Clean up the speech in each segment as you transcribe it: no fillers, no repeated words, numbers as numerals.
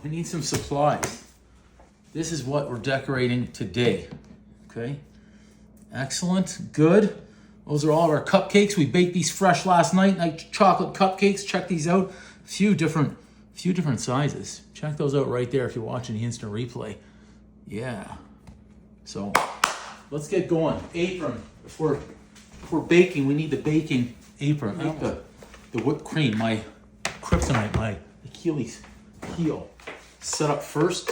We need some supplies. This is what we're decorating today. Okay. Excellent. Good. Those are all of our cupcakes. We baked these fresh last night. Night chocolate cupcakes. Check these out. A few different sizes. Check those out right there if you're watching the instant replay. Yeah. So let's get going. Apron. If we're baking, we need the baking apron. I need the whipped cream, my kryptonite, my Achilles heel. Set up first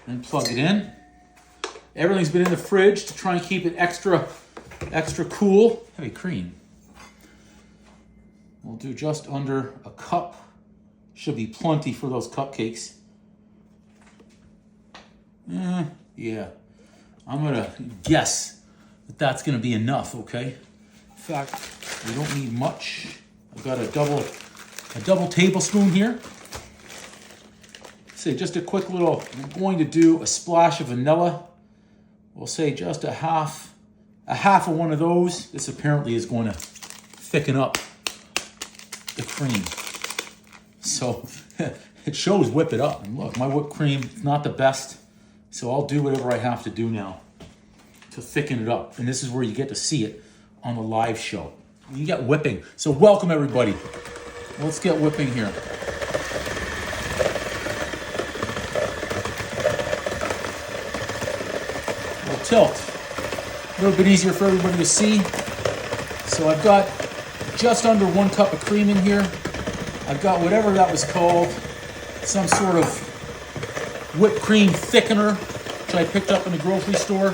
and plug it in. Everything's been in the fridge to try and keep it extra cool. Heavy cream. We'll do just under a cup. Should be plenty for those cupcakes. Yeah. I'm gonna guess that that's gonna be enough, okay? In fact, we don't need much. I've got a double tablespoon here. Say just a quick little, I'm going to do a splash of vanilla. We'll say just a half of one of those. This apparently is going to thicken up the cream. So it shows whip it up. And look, my whipped cream is not the best. So I'll do whatever I have to do now to thicken it up. And this is where you get to see it on the live show. You get whipping. So welcome everybody. Let's get whipping here. We'll tilt. A little bit easier for everybody to see. So I've got just under 1 cup of cream in here. I've got whatever that was called, some sort of whipped cream thickener, which I picked up in the grocery store.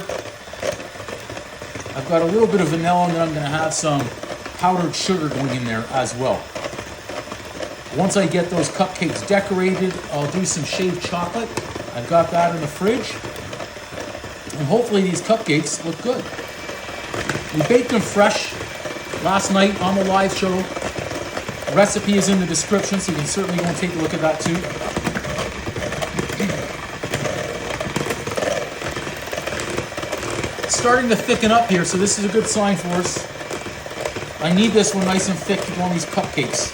I've got a little bit of vanilla, and then I'm going to have some powdered sugar going in there as well. Once I get those cupcakes decorated, I'll do some shaved chocolate. I've got that in the fridge. And hopefully these cupcakes look good. We baked them fresh last night on the live show. The recipe is in the description, so you can certainly go and take a look at that too. It's starting to thicken up here, so this is a good sign for us. I need this one nice and thick to go on these cupcakes.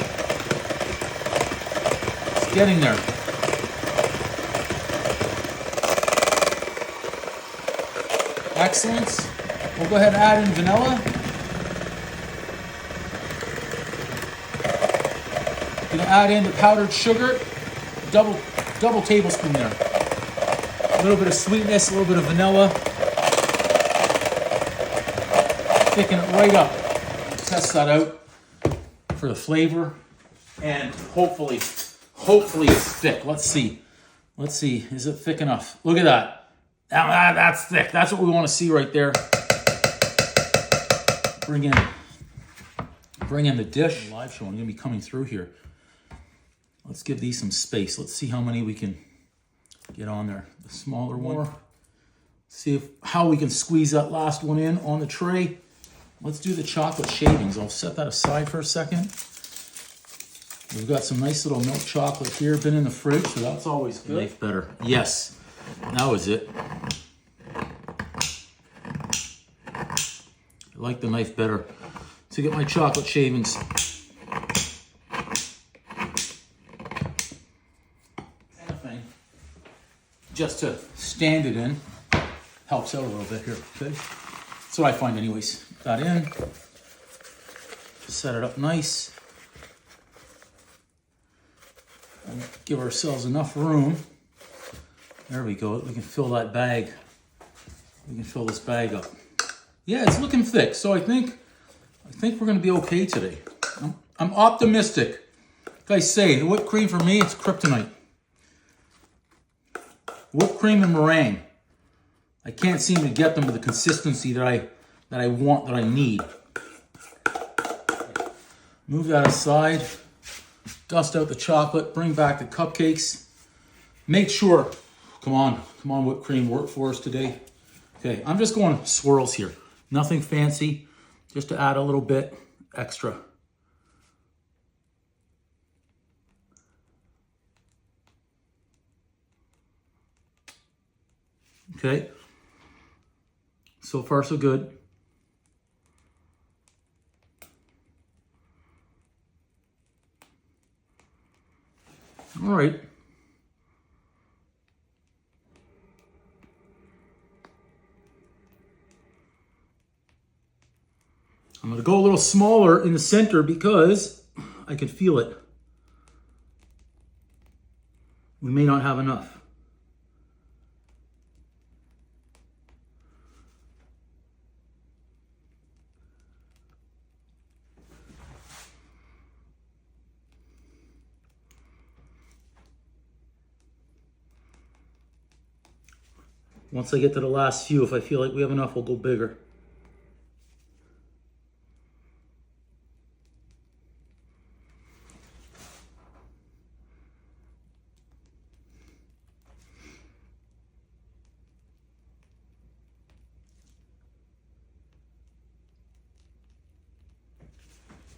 It's getting there. Excellent. We'll go ahead and add in vanilla. Gonna add in the powdered sugar, double tablespoon there. A little bit of sweetness, a little bit of vanilla. Thicken it right up. Test that out for the flavor, and hopefully it's thick. Let's see, is it thick enough? Look at that. That's thick. That's what we want to see right there. Bring in the dish. Live show, I'm gonna be coming through here. Let's give these some space. Let's see how many we can get on there. The smaller one. See how we can squeeze that last one in on the tray. Let's do the chocolate shavings. I'll set that aside for a second. We've got some nice little milk chocolate here, been in the fridge, so that's always good. Knife better. Yes, that was it. I like the knife better to get my chocolate shavings. Just to stand it in helps out a little bit here, okay? That's what I find anyways. That in, set it up nice, and give ourselves enough room. There we go, we can fill that bag. We can fill this bag up. Yeah, it's looking thick, so I think we're gonna be okay today. I'm optimistic. Like I say, the whipped cream for me, it's kryptonite. Whipped cream and meringue. I can't seem to get them to the consistency that I want, that I need. Move that aside. Dust out the chocolate. Bring back the cupcakes. Make sure, come on whipped cream, work for us today. Okay, I'm just going swirls here. Nothing fancy, just to add a little bit extra. Okay, so far so good. All right. gonna go a little smaller in the center because I can feel it. We may not have enough. Once I get to the last few, if I feel like we have enough, we'll go bigger.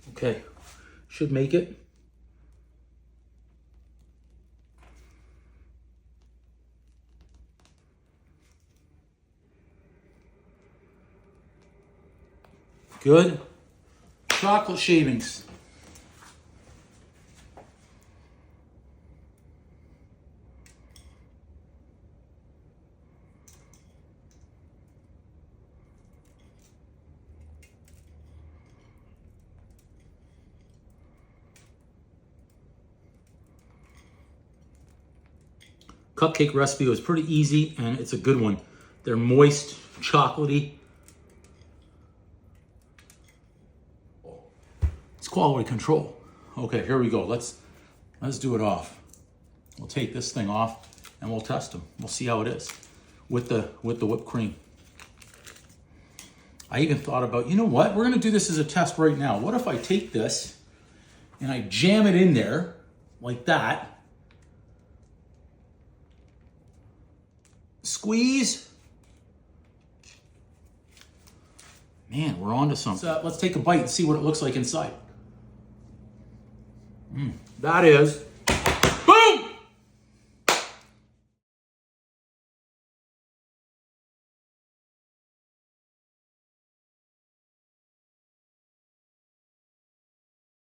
Okay, should make it. Good. Chocolate shavings. Cupcake recipe was pretty easy and it's a good one. They're moist, chocolatey. It's quality control. Okay, here we go. Let's do it off. We'll take this thing off and we'll test them. We'll see how it is with the whipped cream. I even thought about, you know what? We're gonna do this as a test right now. What if I take this and I jam it in there like that? Squeeze. Man, we're on to something. So let's take a bite and see what it looks like inside. That is